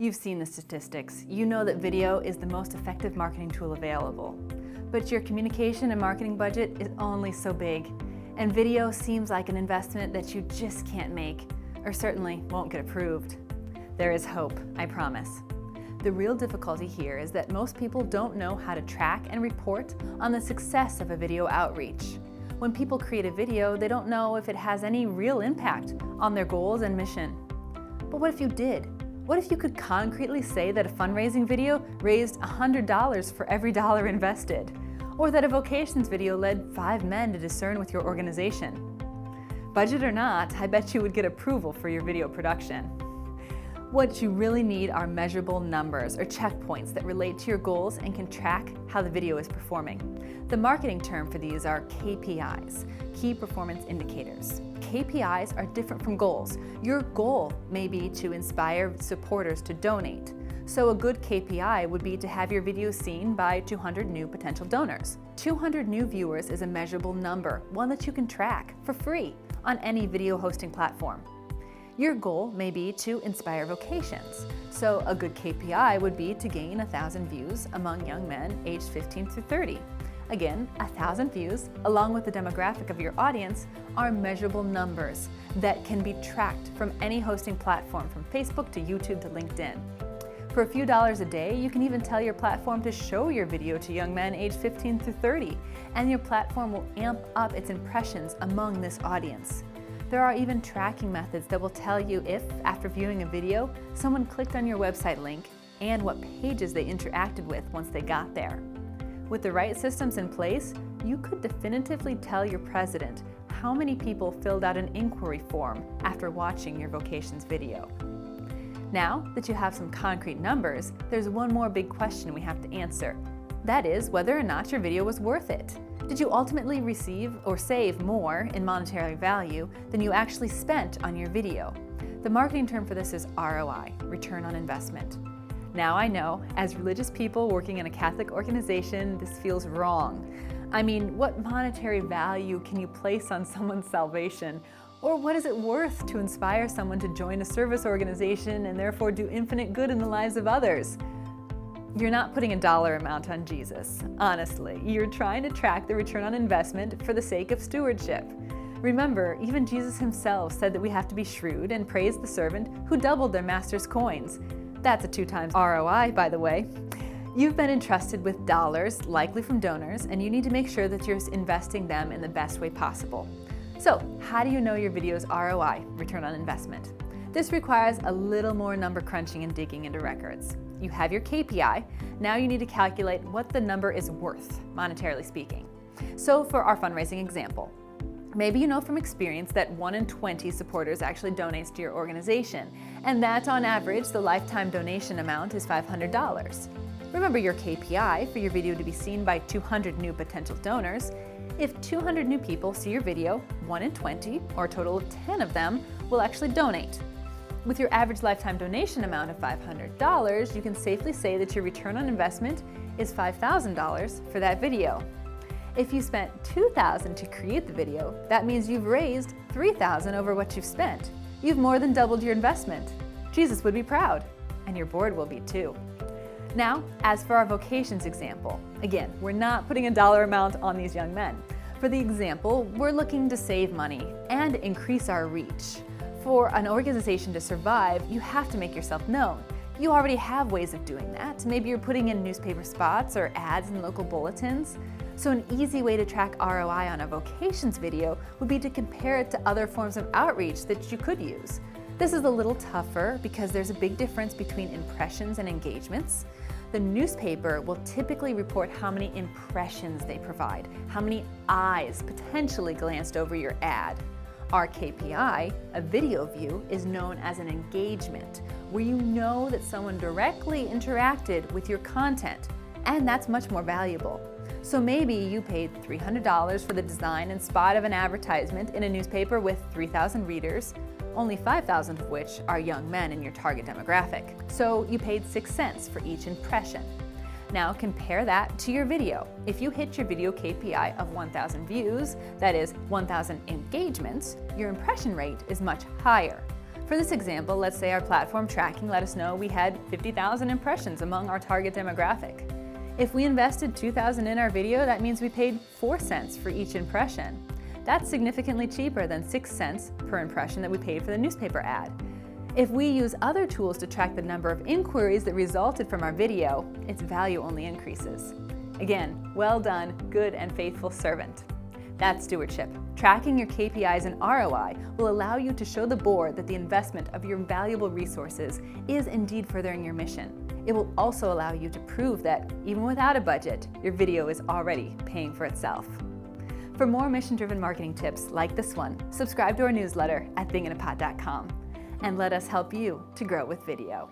You've seen the statistics. You know that video is the most effective marketing tool available. But your communication and marketing budget is only so big, and video seems like an investment that you just can't make, or certainly won't get approved. There is hope, I promise. The real difficulty here is that most people don't know how to track and report on the success of a video outreach. When people create a video, they don't know if it has any real impact on their goals and mission. But what if you did? What if you could concretely say that a fundraising video raised $100 for every dollar invested? Or that a vocations video led 5 men to discern with your organization? Budget or not, I bet you would get approval for your video production. What you really need are measurable numbers or checkpoints that relate to your goals and can track how the video is performing. The marketing term for these are KPIs, Key Performance Indicators. KPIs are different from goals. Your goal may be to inspire supporters to donate. So a good KPI would be to have your video seen by 200 new potential donors. 200 new viewers is a measurable number, one that you can track for free on any video hosting platform. Your goal may be to inspire vocations. So a good KPI would be to gain 1,000 views among young men aged 15 through 30. Again, 1,000 views, along with the demographic of your audience, are measurable numbers that can be tracked from any hosting platform, from Facebook to YouTube to LinkedIn. For a few dollars a day, you can even tell your platform to show your video to young men aged 15 through 30, and your platform will amp up its impressions among this audience. There are even tracking methods that will tell you if, after viewing a video, someone clicked on your website link and what pages they interacted with once they got there. With the right systems in place, you could definitively tell your president how many people filled out an inquiry form after watching your vocations video. Now that you have some concrete numbers, there's one more big question we have to answer. That is whether or not your video was worth it. Did you ultimately receive or save more in monetary value than you actually spent on your video? The marketing term for this is ROI, return on investment. Now I know, as religious people working in a Catholic organization, this feels wrong. I mean, what monetary value can you place on someone's salvation? Or what is it worth to inspire someone to join a service organization and therefore do infinite good in the lives of others? You're not putting a dollar amount on Jesus, honestly. You're trying to track the return on investment for the sake of stewardship. Remember, even Jesus himself said that we have to be shrewd and praised the servant who doubled their master's coins. That's a 2 times ROI, by the way. You've been entrusted with dollars, likely from donors, and you need to make sure that you're investing them in the best way possible. So, how do you know your video's ROI, return on investment? This requires a little more number crunching and digging into records. You have your KPI, now you need to calculate what the number is worth, monetarily speaking. So for our fundraising example, maybe you know from experience that 1 in 20 supporters actually donates to your organization, and that on average the lifetime donation amount is $500. Remember your KPI for your video to be seen by 200 new potential donors. If 200 new people see your video, 1 in 20, or a total of 10 of them, will actually donate. With your average lifetime donation amount of $500, you can safely say that your return on investment is $5,000 for that video. If you spent $2,000 to create the video, that means you've raised $3,000 over what you've spent. You've more than doubled your investment. Jesus would be proud, and your board will be too. Now, as for our vocations example, again, we're not putting a dollar amount on these young men. For the example, we're looking to save money and increase our reach. For an organization to survive, you have to make yourself known. You already have ways of doing that. Maybe you're putting in newspaper spots or ads in local bulletins. So an easy way to track ROI on a vocations video would be to compare it to other forms of outreach that you could use. This is a little tougher because there's a big difference between impressions and engagements. The newspaper will typically report how many impressions they provide, how many eyes potentially glanced over your ad. Our KPI, a video view, is known as an engagement, where you know that someone directly interacted with your content, and that's much more valuable. So maybe you paid $300 for the design and spot of an advertisement in a newspaper with 3,000 readers, only 5,000 of which are young men in your target demographic. So you paid 6 cents for each impression. Now compare that to your video. If you hit your video KPI of 1,000 views, that is 1,000 engagements, your impression rate is much higher. For this example, let's say our platform tracking let us know we had 50,000 impressions among our target demographic. If we invested $2,000 in our video, that means we paid 4 cents for each impression. That's significantly cheaper than 6 cents per impression that we paid for the newspaper ad. If we use other tools to track the number of inquiries that resulted from our video, its value only increases. Again, well done, good and faithful servant. That's stewardship. Tracking your KPIs and ROI will allow you to show the board that the investment of your valuable resources is indeed furthering your mission. It will also allow you to prove that, even without a budget, your video is already paying for itself. For more mission-driven marketing tips like this one, subscribe to our newsletter at thinginapot.com and let us help you to grow with video.